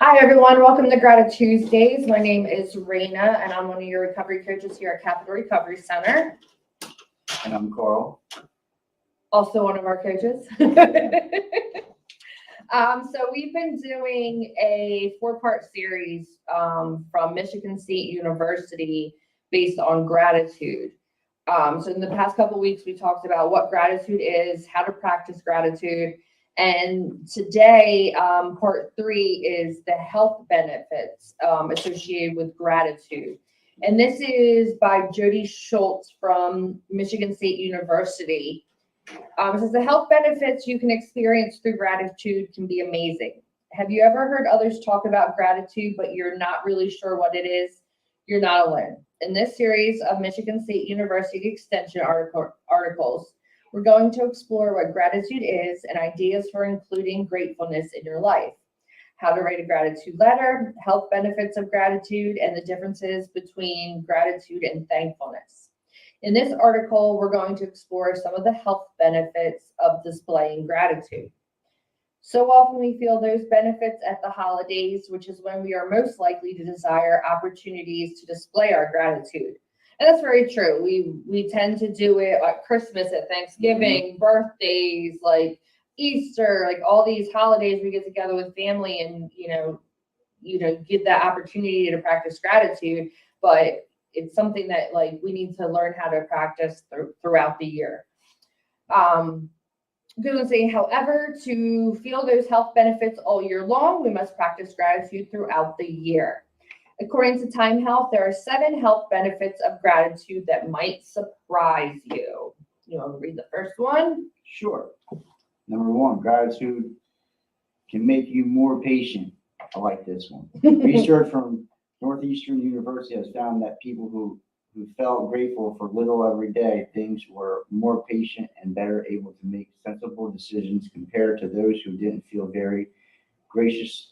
Hi, everyone. Welcome to Gratitude Tuesdays. My name is Raina, and I'm one of your recovery coaches here at Capital Recovery Center. And I'm Carl. Also one of our coaches. So we've been doing a 4-part series from Michigan State University based on gratitude. So in the past couple weeks, we talked about what gratitude is, how to practice gratitude. And today, part 3 is the health benefits associated with gratitude. And this is by Jody Schultz from Michigan State University. It says the health benefits you can experience through gratitude can be amazing. Have you ever heard others talk about gratitude, but you're not really sure what it is? You're not alone. In this series of Michigan State University Extension articles, we're going to explore what gratitude is and ideas for including gratefulness in your life, how to write a gratitude letter, health benefits of gratitude, and the differences between gratitude and thankfulness. In this article, we're going to explore some of the health benefits of displaying gratitude. So often we feel those benefits at the holidays, which is when we are most likely to desire opportunities to display our gratitude. And that's very true. We tend to do it at Christmas, at Thanksgiving, birthdays, like Easter, like all these holidays we get together with family and, get that opportunity to practice gratitude. But it's something that like we need to learn how to practice throughout the year. I'm going to say, however, to feel those health benefits all year long, we must practice gratitude throughout the year. According to Time Health, there are 7 health benefits of gratitude that might surprise you. You want to read the first one? Sure. Number 1, gratitude can make you more patient. I like this one. Research from Northeastern University has found that people who felt grateful for little every day, things were more patient and better able to make sensible decisions compared to those who didn't feel very gracious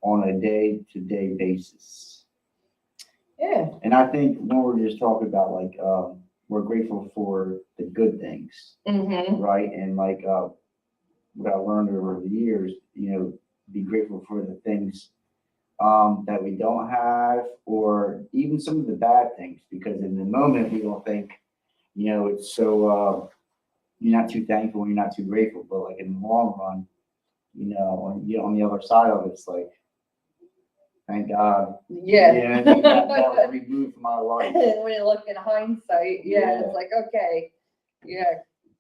on a day-to-day basis. Yeah. And I think when we're just talking about like we're grateful for the good things, right? And like what I learned over the years, be grateful for the things that we don't have, or even some of the bad things, because in the moment we don't think, it's so you're not too thankful, you're not too grateful, but like in the long run, on the other side of it, it's like, thank God. Yeah. That was removed from my life. When you look in hindsight, it's like, okay,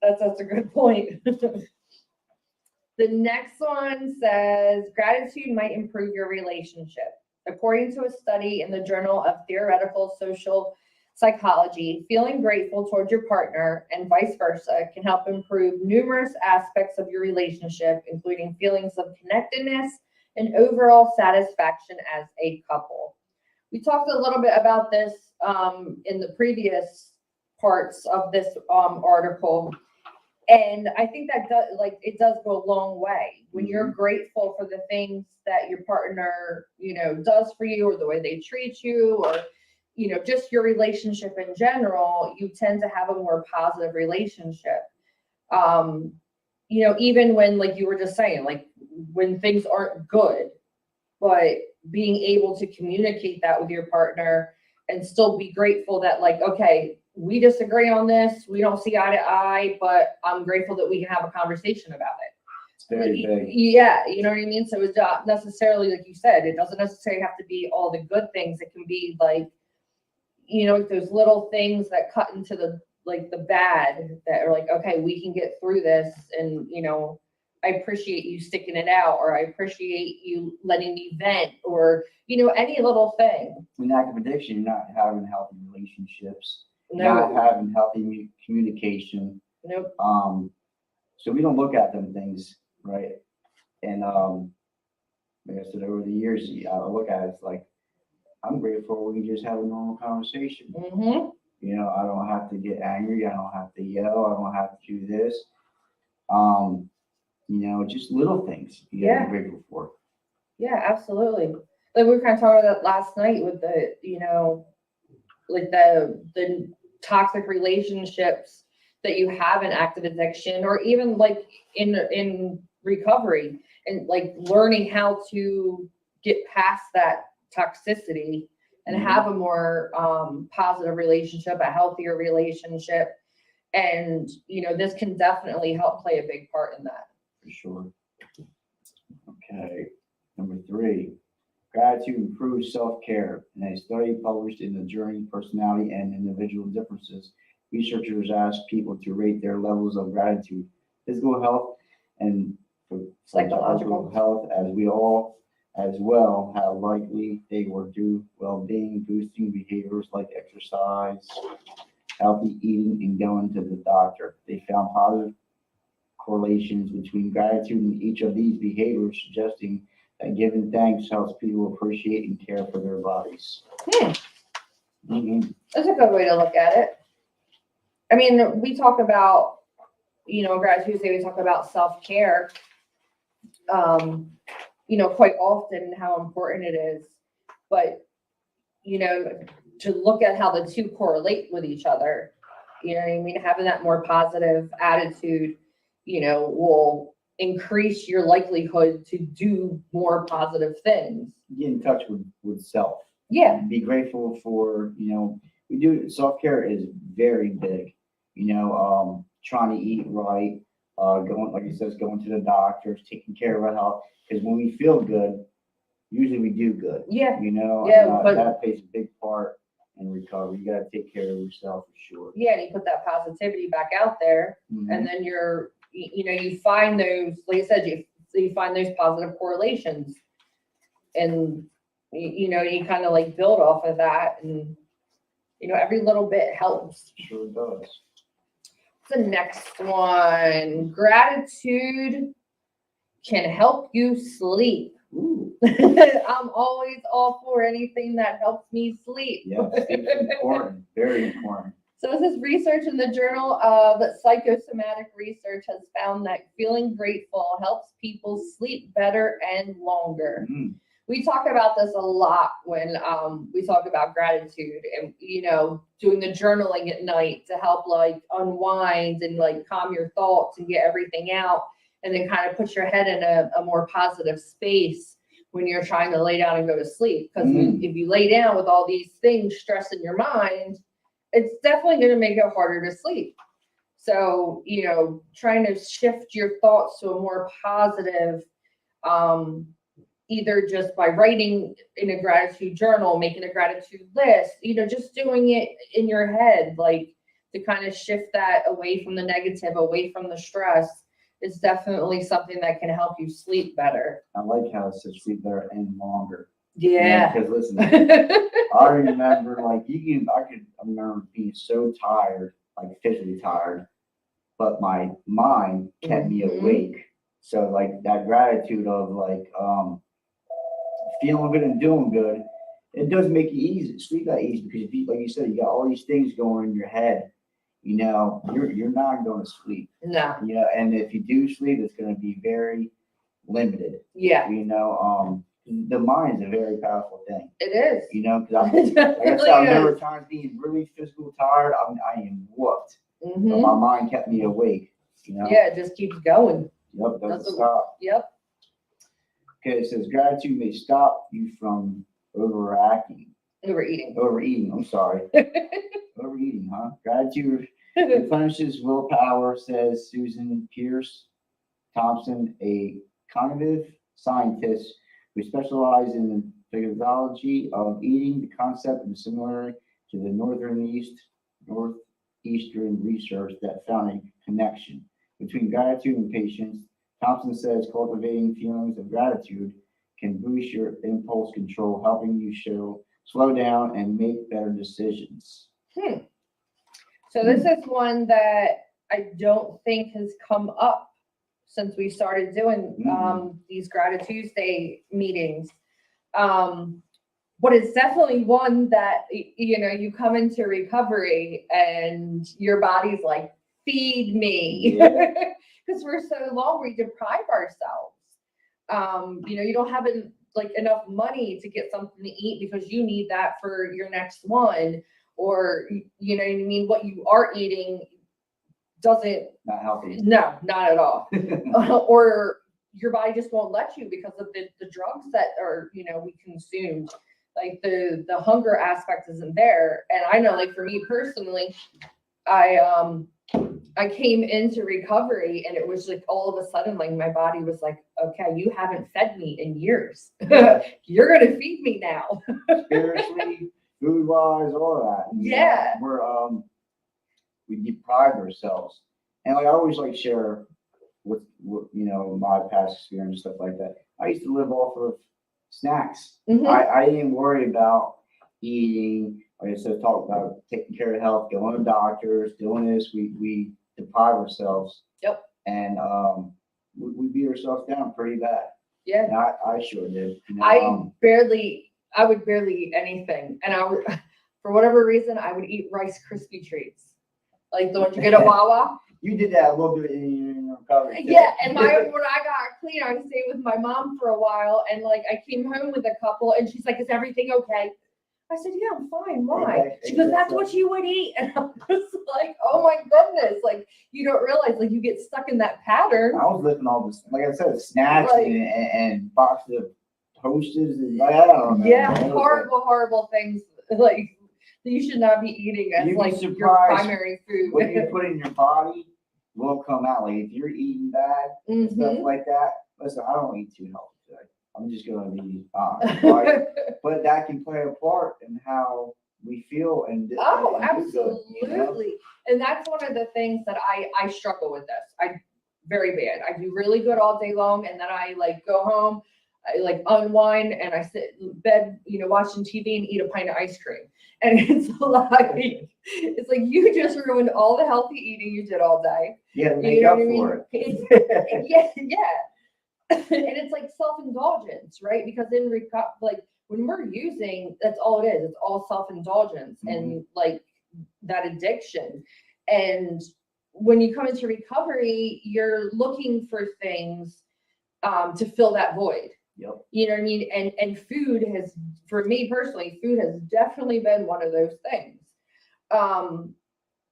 that's a good point. The next one says gratitude might improve your relationship. According to a study in the Journal of Theoretical Social Psychology, feeling grateful towards your partner and vice versa can help improve numerous aspects of your relationship, including feelings of connectedness and overall satisfaction as a couple. We talked a little bit about this in the previous parts of this article. And I think that it does go a long way when you're grateful for the things that your partner, does for you, or the way they treat you, or, just your relationship in general. You tend to have a more positive relationship. Even when, like you were just saying, like when things aren't good, but being able to communicate that with your partner and still be grateful that, like, okay, we disagree on this, we don't see eye to eye, but I'm grateful that we can have a conversation about it. It's very big. Yeah, you know what I mean? So it's not necessarily, like you said, it doesn't necessarily have to be all the good things. It can be like, those little things that cut into the bad, that are like, okay, we can get through this, and I appreciate you sticking it out, or I appreciate you letting me vent, or any little thing. In active addiction, you're not having healthy relationships, No. not having healthy communication. Nope. So we don't look at them things, right? And like I said, over the years, I look at it, it's like, I'm grateful we can just have a normal conversation. I don't have to get angry, I don't have to yell, I don't have to do this. Just little things you gotta be grateful for. Yeah, absolutely. Like we were kind of talking about that last night with the, like the toxic relationships that you have in active addiction, or even like in recovery, and like learning how to get past that toxicity and Mhm. have a more positive relationship, a healthier relationship. And, this can definitely help play a big part in that. For sure. Okay, number 3, gratitude improves self-care. In a study published in the Journey Personality and Individual Differences, researchers asked people to rate their levels of gratitude, physical health, and psychological health, as well, how likely they were to well-being, boosting behaviors like exercise, healthy eating, and going to the doctor. They found positive correlations between gratitude and each of these behaviors, suggesting that giving thanks helps people appreciate and care for their bodies. Mhm. That's a good way to look at it. I mean, we talk about, Gratitude Tuesday, we talk about self-care, quite often how important it is. But, to look at how the two correlate with each other, you know what I mean? Having that more positive attitude, will increase your likelihood to do more positive things. Get in touch with self. Yeah. Be grateful for, we do, self-care is very big, trying to eat right, going, like you said, going to the doctors, taking care of our health. Because when we feel good, usually we do good. Yeah. And, that plays a big part in recovery. You got to take care of yourself for sure. Yeah, and you put that positivity back out there, Mhm. and then you find those, like I said, you find those positive correlations, and you kind of like build off of that, and every little bit helps. Sure does. The next one, gratitude can help you sleep. Ooh. I'm always all for anything that helps me sleep. Yeah, sleep's important, very important. So this is research in the Journal of Psychosomatic Research has found that feeling grateful helps people sleep better and longer. Mm. We talk about this a lot when we talk about gratitude and, doing the journaling at night to help like unwind and like calm your thoughts and get everything out, and then kind of put your head in a more positive space when you're trying to lay down and go to sleep. Because if you lay down with all these things stressing your mind, it's definitely going to make it harder to sleep. So, trying to shift your thoughts to a more positive, either just by writing in a gratitude journal, making a gratitude list, just doing it in your head, like to kind of shift that away from the negative, away from the stress, is definitely something that can help you sleep better. I like how it says sleep better and longer. Yeah. Because listen, I remember I remember being so tired, like physically tired, but my mind kept me awake. So like that gratitude of feeling good and doing good, it does make it easy, sleep that easy, because if you, like you said, you got all these things going in your head, you're not going to sleep. No. And if you do sleep, it's going to be very limited. Yeah. The mind is a very powerful thing. It is. Because I remember times being really physically tired. I am whooped, but my mind kept me awake. Yeah, it just keeps going. Yep, doesn't stop. Yep. Okay, it says gratitude may stop you from overeating. I'm sorry. Overeating, huh? Gratitude replenishes willpower, says Susan Pierce Thompson, a cognitive scientist who specializes in the physiology of eating. The concept is similar to the northeastern research that found a connection between gratitude and patience. Thompson says cultivating feelings of gratitude can boost your impulse control, helping you slow down and make better decisions. So this is one that I don't think has come up since we started doing these Gratitude Tuesday meetings. But it's definitely one that, you come into recovery and your body's like, feed me. Because for so long we deprive ourselves. You don't have enough money to get something to eat because you need that for your next one, or what you are eating doesn't not healthy. No, not at all. Or your body just won't let you because of the drugs that are, we consumed. Like the hunger aspect isn't there. And I know, like for me personally, I came into recovery and it was like all of a sudden, like my body was like, okay, you haven't fed me in years. You're gonna feed me now. Spiritually, food wise, all that. Yeah. We deprive ourselves. And like I always like share with my past experience, stuff like that. I used to live off of snacks. Mhm. I didn't worry about eating. Like I said, talk about taking care of health, going to doctors, doing this. We deprive ourselves. Yep. And we beat ourselves down pretty bad. Yeah. And I sure did. I would barely eat anything. And for whatever reason, I would eat Rice Krispie treats. Like the ones you get at Wawa. You did that a little bit in your recovery. Yeah, and when I got clean, I stayed with my mom for a while, and like I came home with a couple, and she's like, "Is everything okay?" I said, "Yeah, I'm fine. Why?" Okay, She goes, "That's what you would eat," and I was like, "Oh my goodness!" Like you don't realize, like you get stuck in that pattern. I was lifting all this, like I said, snacks Like, and boxes of toasters and like, I don't know. Yeah, man. horrible things like that you should not be eating as You'd be like your surprised primary food. What you put in your body will come out. Like if you're eating bad and stuff Mhm. like that, listen, I don't eat too healthy today. I'm just gonna be honest, right? But that can play a part in how we feel and Oh, and do good, absolutely. And that's one of the things that I struggle with this. Very bad. I do really good all day long, and then I like go home, I like unwind, and I sit in bed, watching TV and eat a pint of ice cream. And it's like you just ruined all the healthy eating you did all day. Yeah, You make know up what I mean? for it. Yeah. And it's like self-indulgence, right? Because like when we're using, that's all it is. It's all self-indulgence and like that addiction. And when you come into recovery, you're looking for things to fill that void. Yep. You know what I mean? And food has, for me personally, food has definitely been one of those things.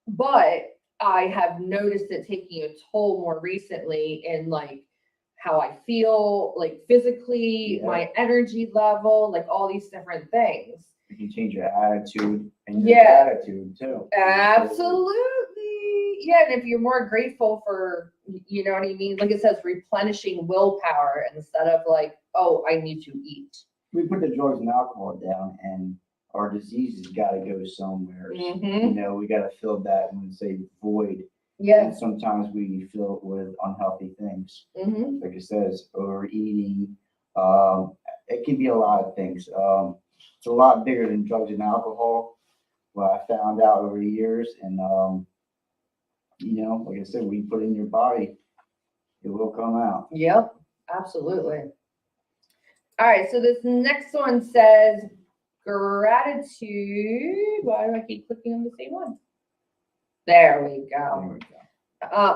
But I have noticed it taking a toll more recently in like how I feel, like physically, my energy level, like all these different things. You can change your attitude and your attitude too. Absolutely. Yeah, and if you're more grateful for, you know what I mean? Like it says, replenishing willpower instead of like, oh, I need to eat. We put the drugs and alcohol down, and our disease has got to go somewhere. Mm-hmm. We got to fill that and say void. Yeah. And sometimes we fill it with unhealthy things. Mm-hmm. Like it says, overeating. It can be a lot of things. It's a lot bigger than drugs and alcohol. What I found out over the years, and like I said, we put it in your body, it will come out. Yep, absolutely. All right, so this next one says gratitude. Why do I keep clicking on the same one? There we go.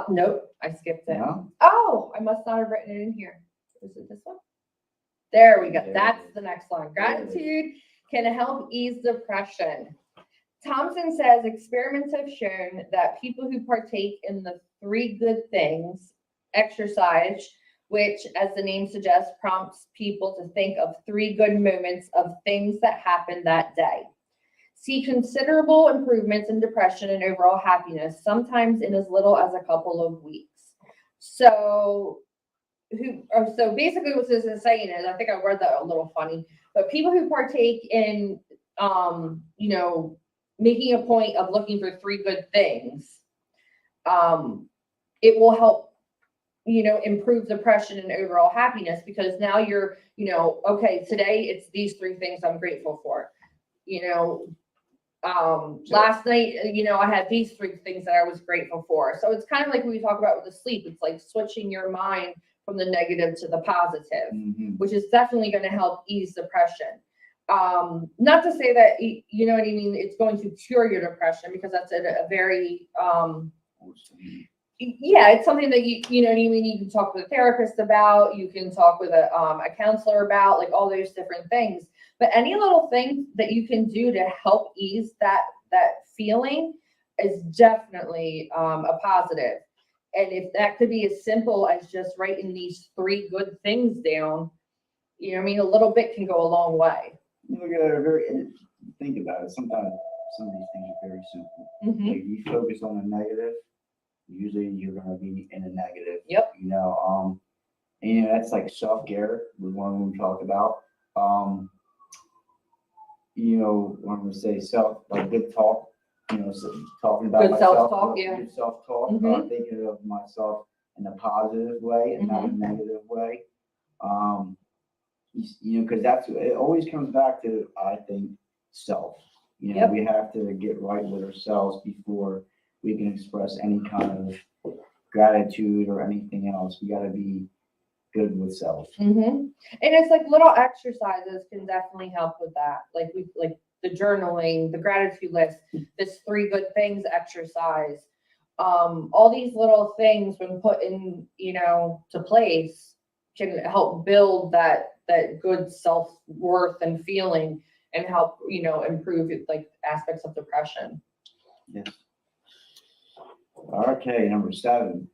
Nope, I skipped it. No? Oh, I must not have written it in here. Is it this one? There we go. That's the next one. Gratitude can help ease depression. Thompson says experiments have shown that people who partake in the 3 good things, exercise, which, as the name suggests, prompts people to think of 3 good moments of things that happened that day, see considerable improvements in depression and overall happiness, sometimes in as little as a couple of weeks. So basically what this is saying is, I think I worded that a little funny, but people who partake in, making a point of looking for 3 good things, it will help, improve depression and overall happiness, because now you're, okay, today it's these 3 things I'm grateful for. Last night, I had these 3 things that I was grateful for. So it's kind of like when we talk about with the sleep, it's like switching your mind from the negative to the positive, which is definitely going to help ease depression. Not to say that, you know what I mean, it's going to cure your depression, because that's a very, it's something that you know what I mean, you can talk with a therapist about, you can talk with a counselor about, like all those different things. But any little thing that you can do to help ease that feeling is definitely a positive. And if that could be as simple as just writing these 3 good things down, you know what I mean? A little bit can go a long way. You look at it and think about it. Sometimes some of these things are very simple. Mm-hmm. Like you focus on the negative, usually you're gonna be in a negative. Yep. And that's like self-care was one we talked about. When we say like good talk, talking about Good myself, self-talk, yeah. good self-talk, Mhm. thinking of myself in a positive way and not a negative way. Because it always comes back to, I think, self. Yep. We have to get right with ourselves before we can express any kind of gratitude or anything else. We got to be good with self. Mm-hmm. And it's like little exercises can definitely help with that. Like the journaling, the gratitude list, this 3 good things exercise. All these little things when put in, to place can help build that good self-worth and feeling and help, improve like aspects of depression. Yes. Okay, number 7.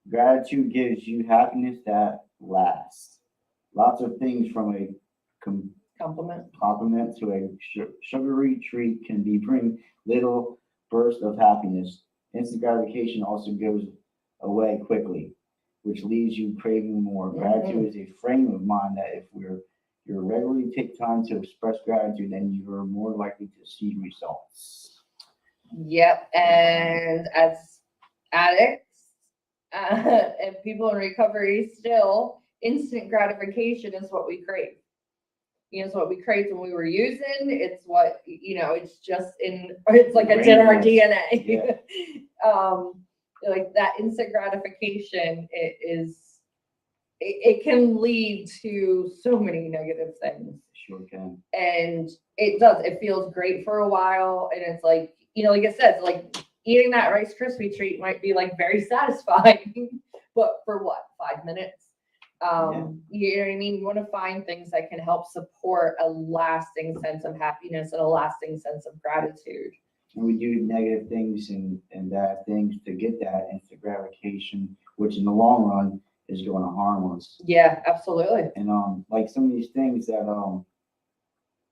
Gratitude gives you happiness that lasts. Lots of things from a compliment to a sugary treat can bring little burst of happiness. Instant gratification also goes away quickly, which leaves you craving more. Gratitude is a frame of mind that if you regularly take time to express gratitude, then you are more likely to see results. Yep, and as addicts and people in recovery still, instant gratification is what we crave. It's what we craved when we were using. It's what, it's like it's in our DNA. Yeah. Like that instant gratification, it can lead to so many negative things. Sure can. And it does. It feels great for a while. And it's like, like I said, like eating that Rice Krispie treat might be like very satisfying, but for what, 5 minutes? You know what I mean? You want to find things that can help support a lasting sense of happiness and a lasting sense of gratitude. And we do negative things and bad things to get that instant gratification, which in the long run is going to harm us. Yeah, absolutely. And like some of these things that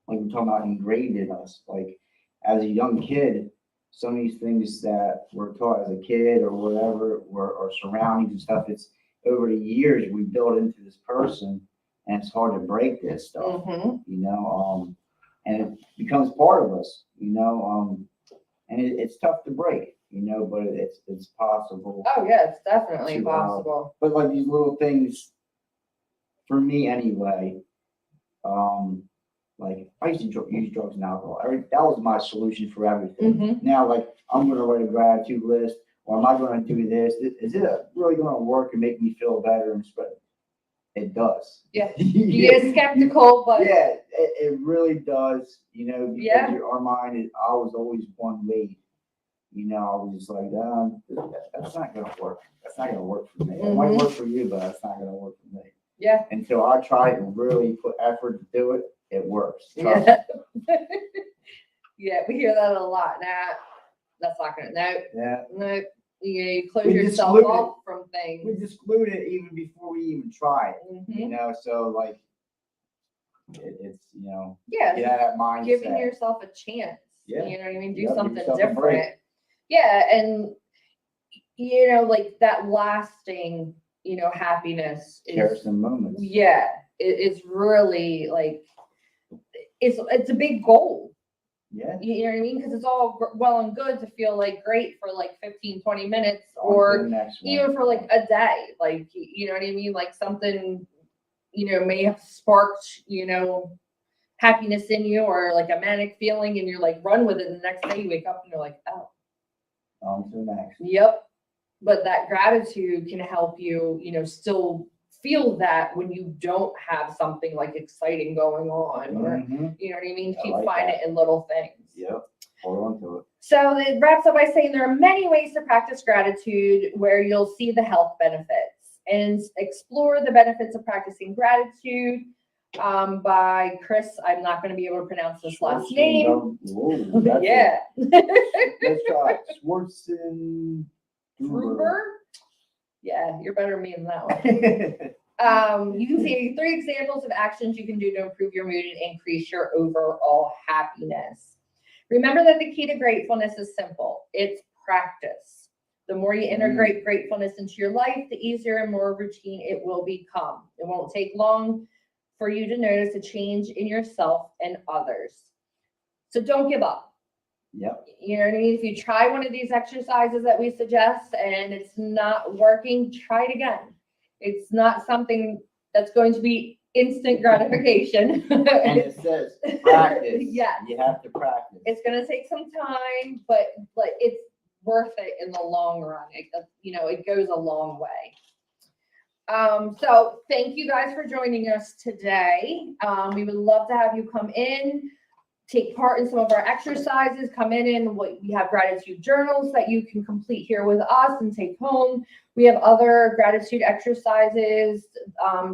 like we're talking about ingrained in us, like as a young kid, some of these things that we're taught as a kid or whatever, or surroundings and stuff, it's over the years we build into this person, and it's hard to break this stuff, and it becomes part of us, and it's tough to break, but it's possible. Oh yeah, it's definitely possible. But like these little things, for me anyway, like I used to use drugs and alcohol. That was my solution for everything. Now, like I'm going to write a gratitude list, or am I going to do this? Is it really going to work and make me feel better? But it does. Yeah, you get skeptical, but yeah, it really does. Because our mind is always one way. I was just like, that's not going to work. That's not going to work for me. It might work for you, but that's not going to work for me. Yeah. Until I try to really put effort to do it, it works. Yeah. Yeah, we hear that a lot. Nah, that's not gonna. No. You close yourself off from things. We exclude it even before we even try it. So like it's yeah, get out of that mindset. Giving yourself a chance. Yeah. You know what I mean? Do something different. Yeah, and like that lasting, happiness cherish the moments. Yeah, it's really like it's a big goal. Yeah. You know what I mean? Because it's all well and good to feel like great for like 15, 20 minutes or even for like a day. Like, you know what I mean? Like something, may have sparked, happiness in you or like a manic feeling and you're like run with it. And the next day you wake up and you're like, oh. On to the next. Yep. But that gratitude can help you, still feel that when you don't have something like exciting going on or you know what I mean? Keep finding it in little things. Yep. Hold on to it. So it wraps up by saying there are many ways to practice gratitude where you'll see the health benefits and explore the benefits of practicing gratitude by Chris. I'm not going to be able to pronounce this last name. Whoa, yeah. Let's try Schwarzenegger. Fruber. Yeah, you're better than me in that one. You can see 3 examples of actions you can do to improve your mood and increase your overall happiness. Remember that the key to gratefulness is simple. It's practice. The more you integrate gratefulness into your life, the easier and more routine it will become. It won't take long for you to notice a change in yourself and others. So don't give up. Yep. You know what I mean? If you try one of these exercises that we suggest and it's not working, try it again. It's not something that's going to be instant gratification. And it says practice. Yeah. You have to practice. It's going to take some time, but it's worth it in the long run. It goes a long way. So thank you guys for joining us today. We would love to have you come in, take part in some of our exercises, come in and we have gratitude journals that you can complete here with us and take home. We have other gratitude exercises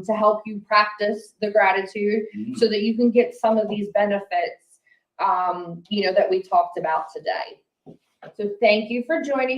to help you practice the gratitude so that you can get some of these benefits, that we talked about today. So thank you for joining us.